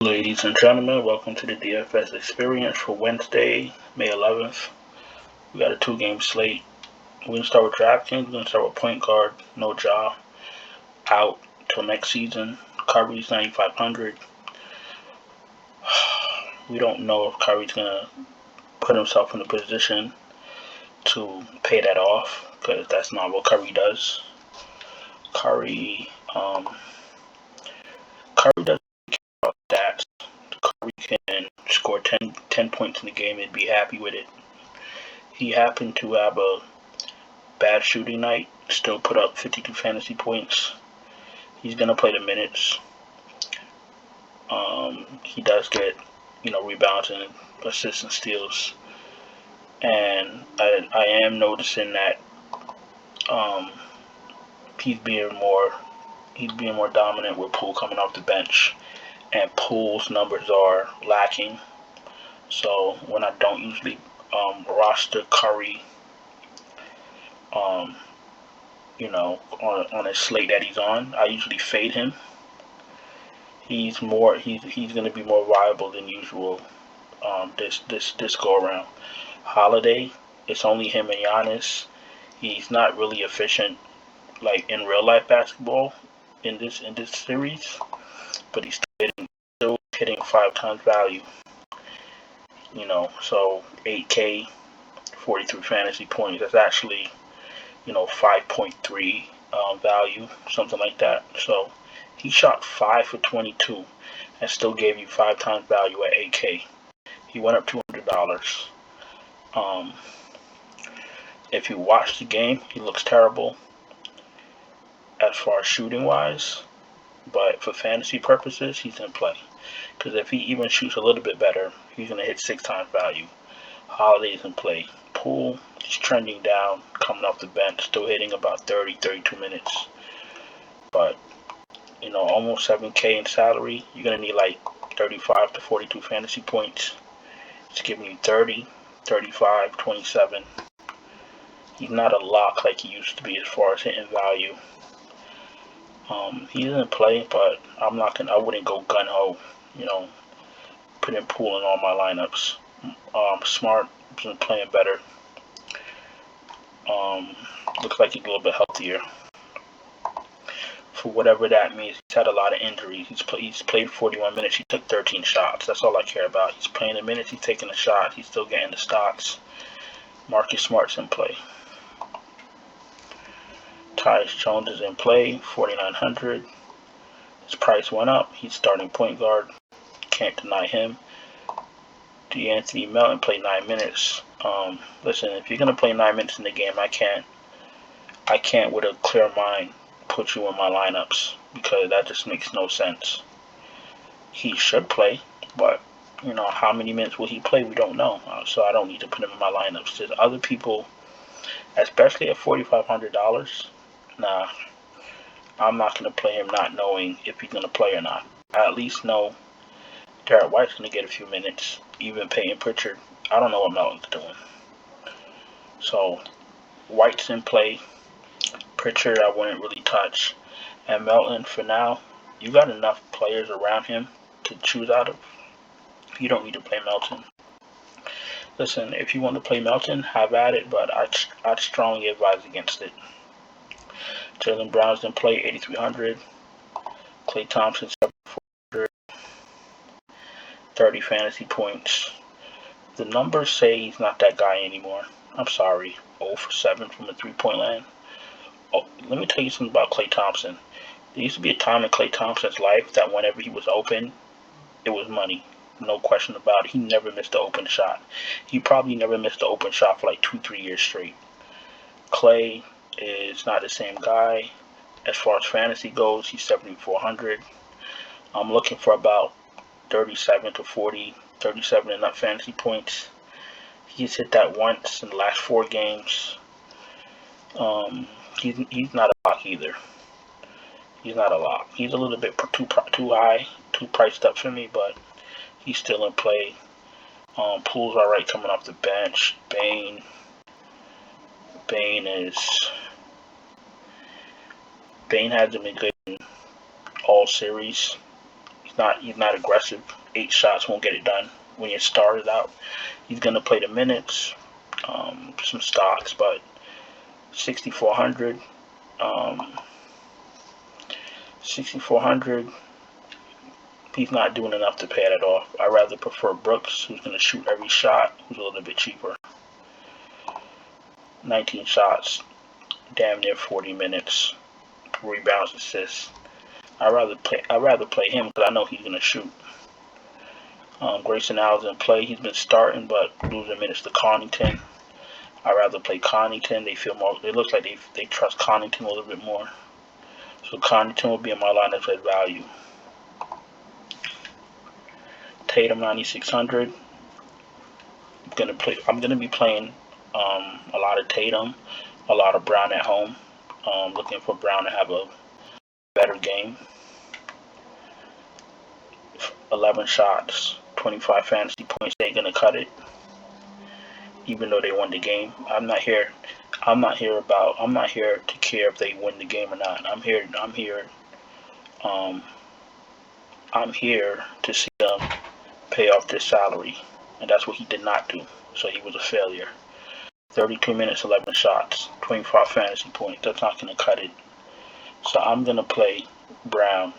Ladies and gentlemen, welcome to the DFS experience for Wednesday, May 11th. We got a two-game slate. We're going to start with DraftKings. We're going to start with point guard, no jaw, out till next season. Kyrie's 9,500. We don't know if Kyrie's going to put himself in a position to pay that off, because that's not what Kyrie does. Kyrie doesn't care about stats. Kyrie can score 10 points in the game and be happy with it. He happened to have a bad shooting night, still put up 52 fantasy points. He's going to play the minutes. He does get, rebounds and assists and steals. And I am noticing that he's being more dominant with Poole coming off the bench. And Poole's numbers are lacking. So when I don't usually roster Curry, on a slate that he's on, I usually fade him. He's going to be more viable than usual this go around. Holiday, it's only him and Giannis. He's not really efficient like in real life basketball in this series, but he's still hitting 5 times value. So 8K, 43 fantasy points. That's actually 5.3 value, something like that. So he shot 5 for 22 and still gave you 5 times value at 8K. He went up $200. If you watch the game, he looks terrible as far as shooting wise, but for fantasy purposes, he's in play. Because if he even shoots a little bit better, he's going to hit 6 times value. Holiday's in play. Poole, he's trending down, coming off the bench, still hitting about 32 minutes. But, almost 7K in salary, you're going to need like 35 to 42 fantasy points. It's giving you 30, 35, 27. He's not a lock like he used to be as far as hitting value. He's in play, but I wouldn't go gun ho. Put in Poole in all my lineups. Smart been playing better. Looks like he's a little bit healthier. For whatever that means, he's had a lot of injuries. He's played 41 minutes. He took 13 shots. That's all I care about. He's playing the minutes. He's taking the shot. He's still getting the stocks. Marcus Smart's in play. Tyus Jones is in play, 4,900. His price went up. He's starting point guard. Can't deny him. D'Anthony Melton played 9 minutes. Listen, if you're gonna play 9 minutes in the game, I can't with a clear mind put you in my lineups, because that just makes no sense. He should play, but how many minutes will he play? We don't know. So I don't need to put him in my lineups. There's other people, especially at $4,500. Nah, I'm not gonna play him not knowing if he's gonna play or not. I at least know Derek White's going to get a few minutes. Even Peyton Pritchard, I don't know what Melton's doing. So, White's in play. Pritchard, I wouldn't really touch. And Melton, for now, you got enough players around him to choose out of. You don't need to play Melton. Listen, if you want to play Melton, have at it, but I'd strongly advise against it. Jaylen Brown's in play, 8,300. Klay Thompson, 7,400. 30 fantasy points. The numbers say he's not that guy anymore. I'm sorry. 0 for 7 from the 3-point line. Oh, let me tell you something about Klay Thompson. There used to be a time in Klay Thompson's life that whenever he was open, it was money. No question about it. He never missed an open shot. He probably never missed an open shot for like 2-3 years straight. Klay is not the same guy. As far as fantasy goes, he's 7,400. I'm looking for about 37 to 40, 37 and up fantasy points. He's hit that once in the last 4 games. He's not a lock either. He's not a lock. He's a little bit too high, too priced up for me, but he's still in play. Poole's alright coming off the bench. Bane hasn't been good in all series. He's not aggressive. 8 shots won't get it done when your star is out. He's gonna play the minutes, some stocks, but 6,400. 6,400. He's not doing enough to pay that off. I rather prefer Brooks, who's gonna shoot every shot, who's a little bit cheaper. 19 shots, damn near 40 minutes, rebounds, assists. I'd rather play him because I know he's gonna shoot. Grayson Allen's in play. He's been starting, but losing minutes to Connaughton. I'd rather play Connaughton. They feel more. It looks like they trust Connaughton a little bit more. So Connaughton will be in my lineup at value. Tatum 9,600. I'm gonna be playing a lot of Tatum, a lot of Brown at home. Looking for Brown to have a better game. 11 shots, 25 fantasy points. They ain't gonna cut it, even though they won the game. I'm not here to care if they win the game or not. I'm here to see them pay off their salary, and that's what he did not do. So he was a failure. 32 minutes, 11 shots, 25 fantasy points. That's not gonna cut it. So I'm gonna play Brown,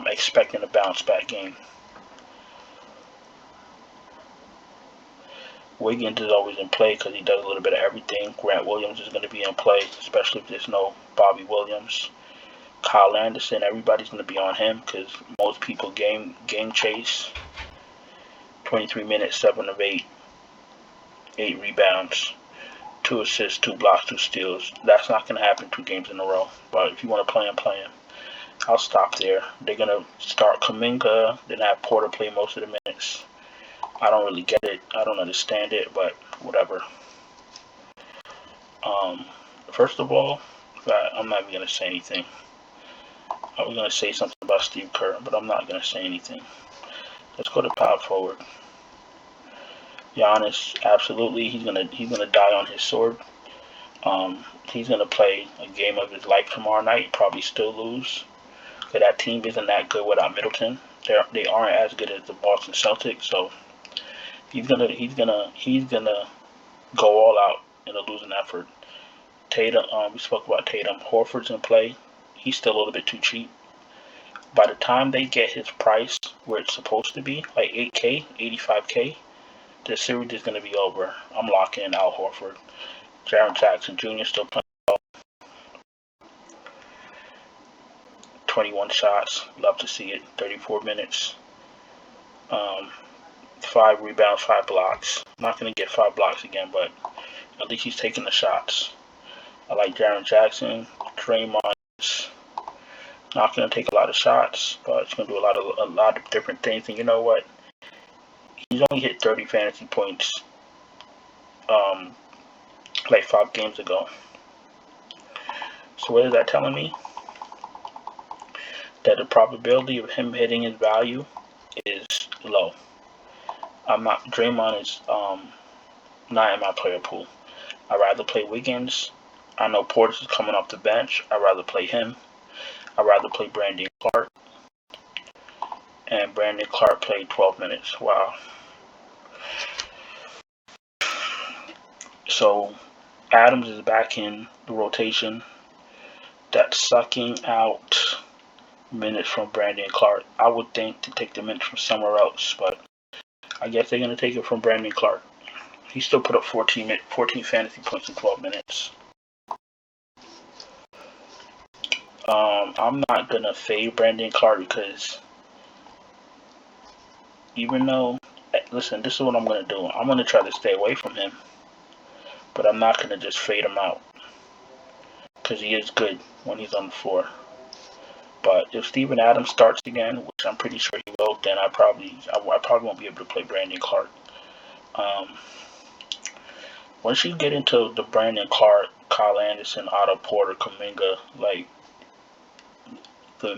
expecting a bounce back game. Wiggins is always in play because he does a little bit of everything. Grant Williams is going to be in play, especially if there's no Bobby Williams. Kyle Anderson, everybody's going to be on him because most people game chase. 23 minutes, 7 of 8, 8 rebounds, 2 assists, 2 blocks, 2 steals. That's not going to happen 2 games in a row. But if you want to play him, play him. I'll stop there. They're going to start Kuminga, then have Porter play most of the minutes. I don't really get it. I don't understand it, but whatever. First of all, I'm not even going to say anything. I was going to say something about Steve Kerr, but I'm not going to say anything. Let's go to power forward. Giannis, absolutely, he's gonna die on his sword. He's gonna play a game of his life tomorrow night. Probably still lose. But that team isn't that good without Middleton. They aren't as good as the Boston Celtics. So he's gonna go all out in a losing effort. Tatum, we spoke about Tatum. Horford's in play. He's still a little bit too cheap. By the time they get his price where it's supposed to be, like 8K, 85K, the series is going to be over. I'm locking in Al Horford. Jaren Jackson Jr. still playing well. 21 shots. Love to see it. 34 minutes. 5 rebounds, 5 blocks. Not going to get 5 blocks again, but at least he's taking the shots. I like Jaren Jackson. Draymond is not going to take a lot of shots, but he's going to do a lot of different things. And you know what? He's only hit 30 fantasy points like 5 games ago. So what is that telling me? That the probability of him hitting his value is low. Draymond is not in my player pool. I'd rather play Wiggins. I know Portis is coming off the bench. I'd rather play him. I'd rather play Brandon Clark. And Brandon Clark played 12 minutes. Wow. So Adams is back in the rotation. That's sucking out minutes from Brandon Clark. I would think to take the minutes from somewhere else, but I guess they're going to take it from Brandon Clark. He still put up 14 fantasy points in 12 minutes. I'm not going to fade Brandon Clark because even though, listen, this is what I'm going to do. I'm going to try to stay away from him, but I'm not going to just fade him out because he is good when he's on the floor. But if Steven Adams starts again, which I'm pretty sure he will, then I probably won't be able to play Brandon Clark. Once you get into the Brandon Clark, Kyle Anderson, Otto Porter, Kuminga, like the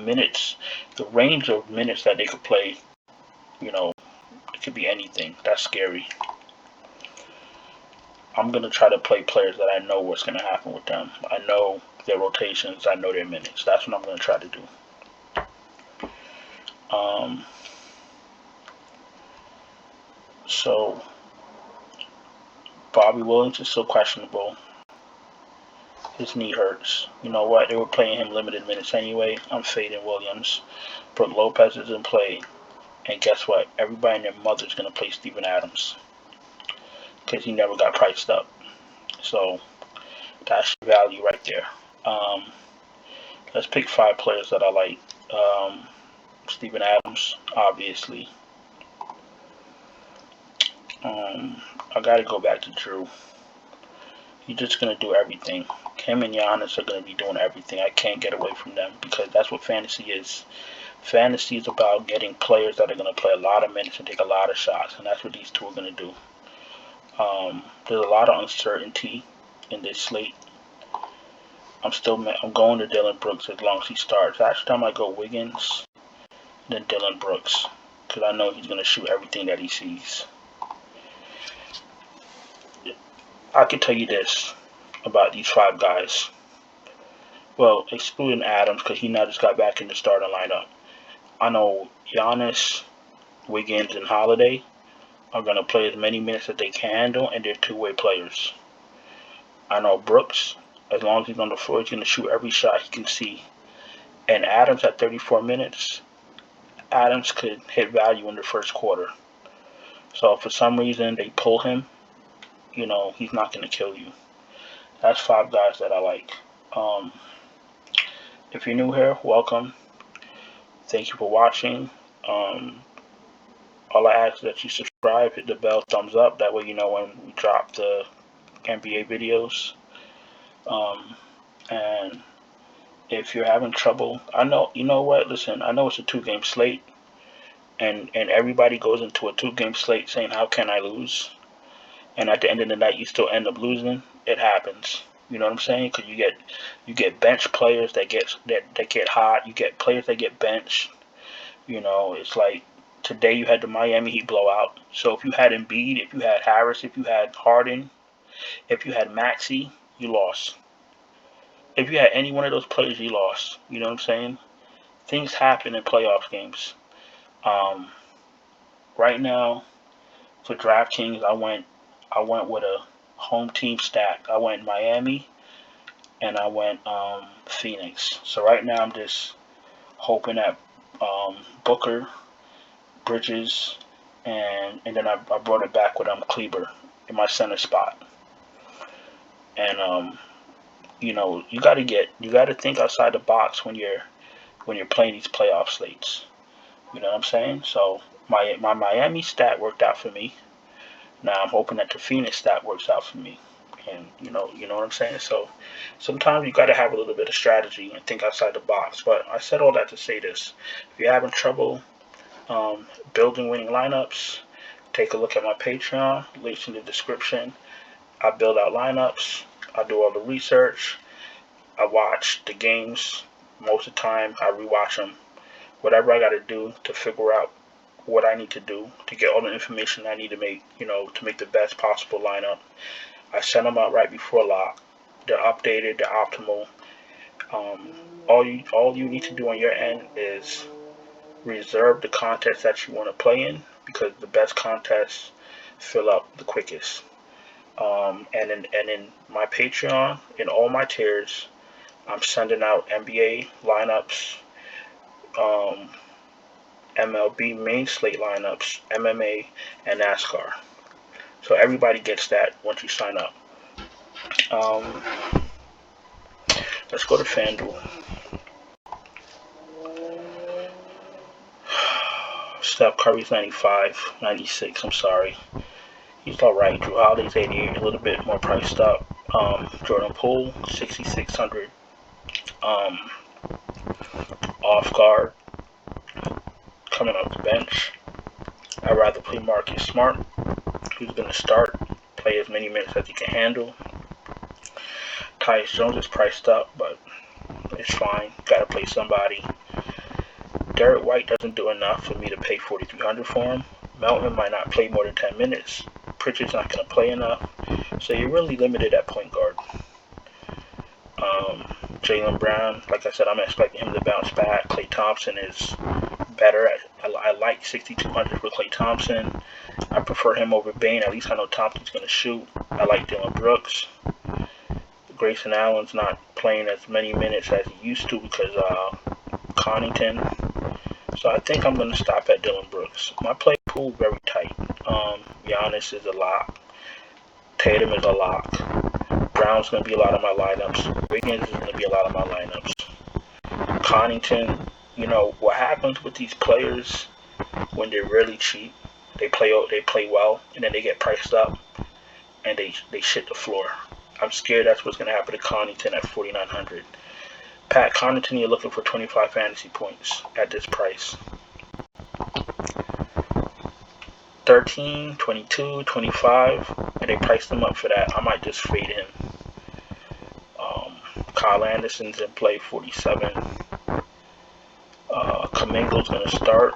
range of minutes that they could play, it could be anything. That's scary. I'm going to try to play players that I know what's going to happen with them. I know their rotations. I know their minutes. That's what I'm going to try to do. So Bobby Williams is still questionable. His knee hurts. You know what? They were playing him limited minutes anyway. I'm fading Williams. Brook Lopez is in play. And guess what? Everybody and their mother's going to play Steven Adams. Because he never got priced up. So that's value right there. Let's pick 5 players that I like. Steven Adams, obviously. I got to go back to Drew. He's just going to do everything. Him and Giannis are going to be doing everything. I can't get away from them because that's what fantasy is. Fantasy is about getting players that are going to play a lot of minutes and take a lot of shots, and that's what these two are going to do. There's a lot of uncertainty in this slate. I'm going to Dillon Brooks as long as he starts. Actually, I might go Wiggins, then Dillon Brooks, because I know he's going to shoot everything that he sees. I can tell you this about these 5 guys. Well, excluding Adams, because he now just got back in the starting lineup. I know Giannis, Wiggins, and Holiday are going to play as many minutes as they can handle, and they're two-way players. I know Brooks, as long as he's on the floor, he's going to shoot every shot he can see. And Adams at 34 minutes, Adams could hit value in the first quarter. So if for some reason they pull him, you know, he's not going to kill you. That's 5 guys that I like. If you're new here, welcome. Thank you for watching. All I ask is that you subscribe, hit the bell, thumbs up. That way you know when we drop the NBA videos. And if you're having trouble, I know, you know what, listen, I know it's a 2-game slate. And everybody goes into a 2-game slate saying, how can I lose? And at the end of the night, you still end up losing. It happens. You know what I'm saying? Because you get bench players that get hot. You get players that get benched. You know, it's like today you had the Miami Heat blowout. So if you had Embiid, if you had Harris, if you had Harden, if you had Maxey, you lost. If you had any one of those players, you lost. You know what I'm saying? Things happen in playoff games. Right now, for DraftKings, I went with a home team stack. I went Miami and I went Phoenix. So right now I'm just hoping that Booker, Bridges, and then I brought it back with Kleber in my center spot. And you know, you got to think outside the box when you're playing these playoff slates. You know what I'm saying? So my Miami stat worked out for me. Now I'm hoping that the Phoenix stat works out for me. And you know what I'm saying? So sometimes you got to have a little bit of strategy and think outside the box. But I said all that to say this. If you're having trouble building winning lineups, take a look at my Patreon. Links in the description. I build out lineups. I do all the research. I watch the games. Most of the time, I rewatch them. Whatever I got to do to figure out what I need to do to get all the information I need to make, to make the best possible lineup. I send them out right before lock. They're updated. They're optimal. All you need to do on your end is reserve the contests that you want to play in, because the best contests fill up the quickest. And in my Patreon, in all my tiers, I'm sending out NBA lineups, MLB main slate lineups, MMA, and NASCAR. So everybody gets that once you sign up. Let's go to FanDuel. Steph Curry's 96, I'm sorry. He's alright. Drew Holiday's 88, a little bit more priced up. Jordan Poole, 6,600. Off guard, coming off the bench. I'd rather play Marcus Smart, who's going to start, play as many minutes as he can handle. Tyus Jones is priced up, but it's fine. Got to play somebody. Derek White doesn't do enough for me to pay $4,300 for him. Melton might not play more than 10 minutes. Pritchard's not going to play enough. So you're really limited at point guard. Jaylen Brown, like I said, I'm expecting him to bounce back. Klay Thompson is better. I like 6,200 for Klay Thompson. I prefer him over Bane. At least I know Thompson's going to shoot. I like Dylan Brooks. Grayson Allen's not playing as many minutes as he used to because Connaughton. So I think I'm going to stop at Dylan Brooks. My play pool very tight. Giannis is a lock. Tatum is a lock. Brown's going to be a lot of my lineups. Wiggins is going to be a lot of my lineups. Connaughton, you know, what happens with these players when they're really cheap, they play well, and then they get priced up, and they shit the floor. I'm scared that's what's going to happen to Connaughton at 4,900. Pat Connaughton, you're looking for 25 fantasy points at this price. 13, 22, 25, and they priced him up for that. I might just fade him. Kyle Anderson's in play, 47. Kamingo's going to start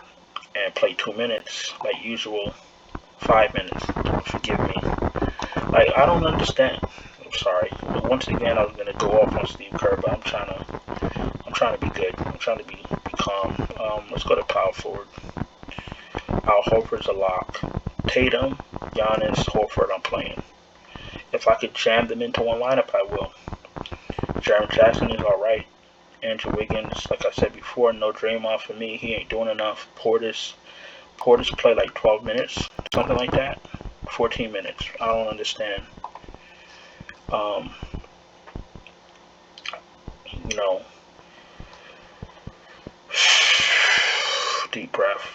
and play 2 minutes, like usual. 5 minutes. Forgive me. Like, I don't understand. I'm sorry. But once again, I was going to go off on Steve Kerr, but I'm trying to be good. I'm trying to be calm. Let's go to power forward. Al Horford's a lock. Tatum, Giannis, Horford, I'm playing. If I could jam them into one lineup, I will. Jaren Jackson is alright. Andrew Wiggins, like I said before, no Draymond for me. He ain't doing enough. Portis play like 12 minutes, something like that. 14 minutes. I don't understand. You know, deep breath.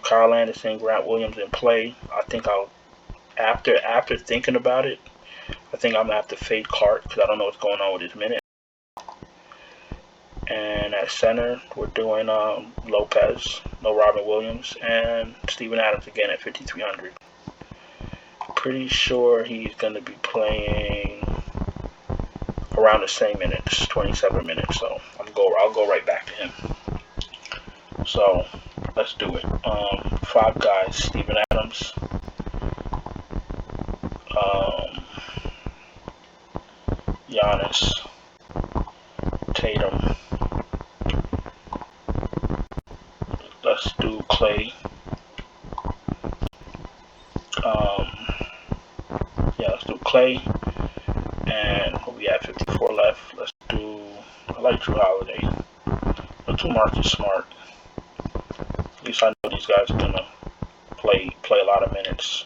Kyle Anderson, Grant Williams in play. I think I'll, after thinking about it, I think I'm going to have to fade Clark because I don't know what's going on with his minute. And at center, we're doing Lopez, no Robin Williams, and Steven Adams again at 5,300. Pretty sure he's going to be playing around the same minutes, 27 minutes. So I'll go right back to him. So let's do it. 5 guys: Steven Adams, Giannis, Tatum. Let's do Klay. Let's do Klay. And we have 54 left. Let's do, I like Drew Holiday. Let's do Marcus Smart. At least I know these guys are gonna play a lot of minutes,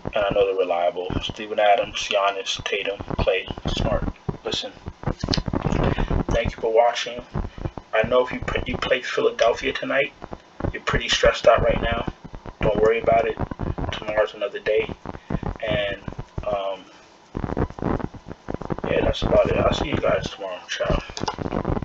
and I know they're reliable. Steven Adams, Giannis, Tatum, Klay, Smart. Listen, thank you for watching. I know if you play Philadelphia tonight, you're pretty stressed out right now. Don't worry about it. Tomorrow's another day, and yeah, that's about it. I'll see you guys tomorrow. Ciao.